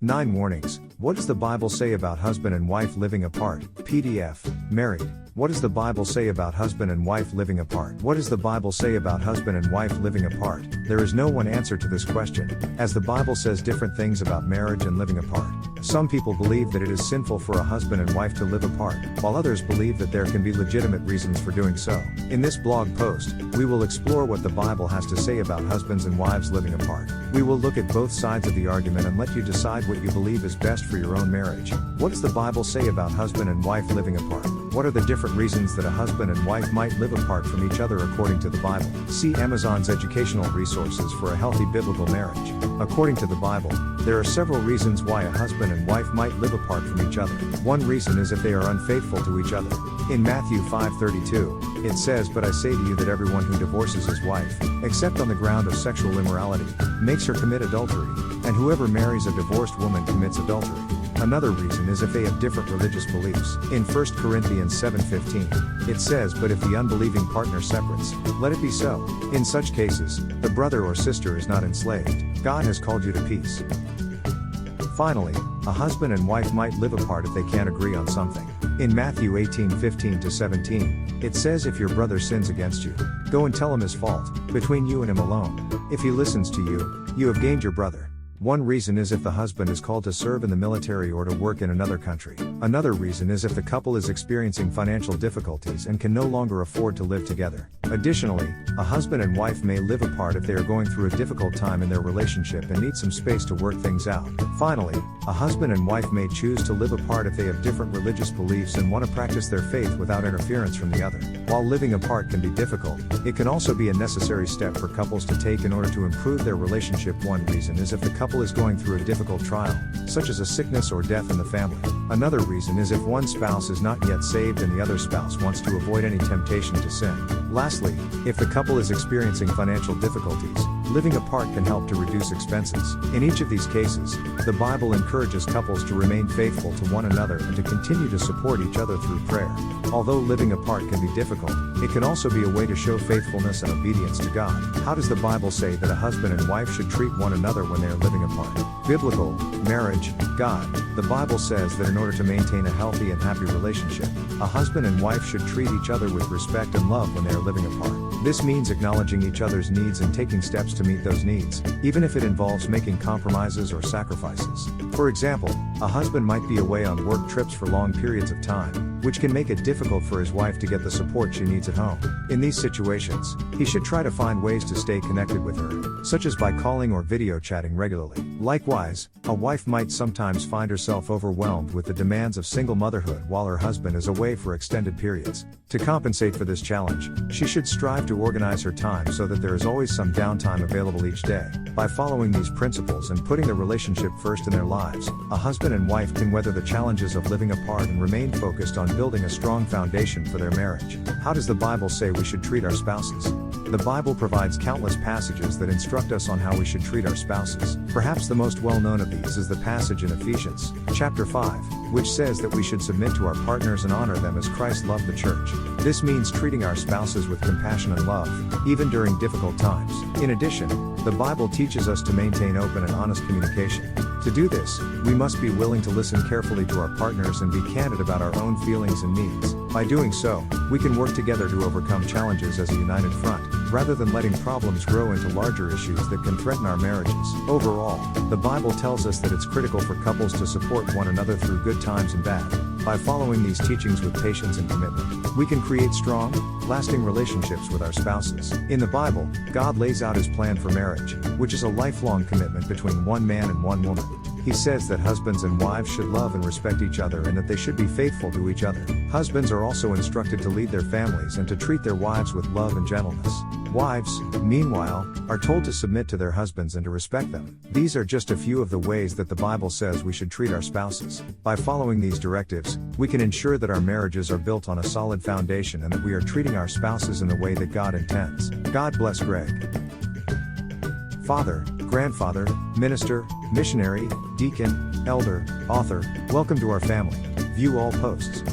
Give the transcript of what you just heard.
9 Warnings. What does the Bible say about husband and wife living apart? PDF. Married. What does the Bible say about husband and wife living apart? What does the Bible say about husband and wife living apart? There is no one answer to this question, as the Bible says different things about marriage and living apart. Some people believe that it is sinful for a husband and wife to live apart, while others believe that there can be legitimate reasons for doing so. In this blog post, we will explore what the Bible has to say about husbands and wives living apart. We will look at both sides of the argument and let you decide what you believe is best for your own marriage. What does the Bible say about husband and wife living apart? What are the different reasons that a husband and wife might live apart from each other according to the Bible? See Amazon's educational resources for a healthy biblical marriage. According to the Bible, there are several reasons why a husband and wife might live apart from each other. One reason is if they are unfaithful to each other. In Matthew 5:32, it says, "But I say to you that everyone who divorces his wife, except on the ground of sexual immorality, makes her commit adultery, and whoever marries a divorced woman commits adultery." Another reason is if they have different religious beliefs. In 1 Corinthians 7:15, it says, "But if the unbelieving partner separates, let it be so. In such cases, the brother or sister is not enslaved. God has called you to peace." Finally, a husband and wife might live apart if they can't agree on something. In Matthew 18:15-17, it says, "If your brother sins against you, go and tell him his fault, between you and him alone. If he listens to you, you have gained your brother." One reason is if the husband is called to serve in the military or to work in another country. Another reason is if the couple is experiencing financial difficulties and can no longer afford to live together. Additionally, a husband and wife may live apart if they are going through a difficult time in their relationship and need some space to work things out. Finally, a husband and wife may choose to live apart if they have different religious beliefs and want to practice their faith without interference from the other. While living apart can be difficult, it can also be a necessary step for couples to take in order to improve their relationship. One reason is if the couple is going through a difficult trial, such as a sickness or death in the family. Another reason is if one spouse is not yet saved and the other spouse wants to avoid any temptation to sin. Lastly, if the couple is experiencing financial difficulties, living apart can help to reduce expenses. In each of these cases, the Bible encourages couples to remain faithful to one another and to continue to support each other through prayer. Although living apart can be difficult, it can also be a way to show faithfulness and obedience to God. How does the Bible say that a husband and wife should treat one another when they are living apart? Biblical, marriage, God. The Bible says that in order to maintain a healthy and happy relationship, a husband and wife should treat each other with respect and love when they are living apart. This means acknowledging each other's needs and taking steps to meet those needs, even if it involves making compromises or sacrifices. For example, a husband might be away on work trips for long periods of time, which can make it difficult for his wife to get the support she needs at home. In these situations, he should try to find ways to stay connected with her, such as by calling or video chatting regularly. Likewise, a wife might sometimes find herself overwhelmed with the demands of single motherhood while her husband is away for extended periods. To compensate for this challenge, she should strive to organize her time so that there is always some downtime available each day. By following these principles and putting the relationship first in their lives, a husband and wife can weather the challenges of living apart and remain focused on building a strong foundation for their marriage. How does the Bible say we should treat our spouses? The Bible provides countless passages that instruct us on how we should treat our spouses. Perhaps the most well-known of these is the passage in Ephesians, chapter 5, which says that we should submit to our partners and honor them as Christ loved the church. This means treating our spouses with compassion and love, even during difficult times. In addition, the Bible teaches us to maintain open and honest communication. To do this, we must be willing to listen carefully to our partners and be candid about our own feelings and needs. By doing so, we can work together to overcome challenges as a united front, rather than letting problems grow into larger issues that can threaten our marriages. Overall, the Bible tells us that it's critical for couples to support one another through good times and bad. By following these teachings with patience and commitment, we can create strong, lasting relationships with our spouses. In the Bible, God lays out his plan for marriage, which is a lifelong commitment between one man and one woman. He says that husbands and wives should love and respect each other and that they should be faithful to each other. Husbands are also instructed to lead their families and to treat their wives with love and gentleness. Wives, meanwhile, are told to submit to their husbands and to respect them. These are just a few of the ways that the Bible says we should treat our spouses. By following these directives, we can ensure that our marriages are built on a solid foundation and that we are treating our spouses in the way that God intends. God bless Greg. Father, grandfather, minister, missionary, deacon, elder, author, welcome to our family. View all posts.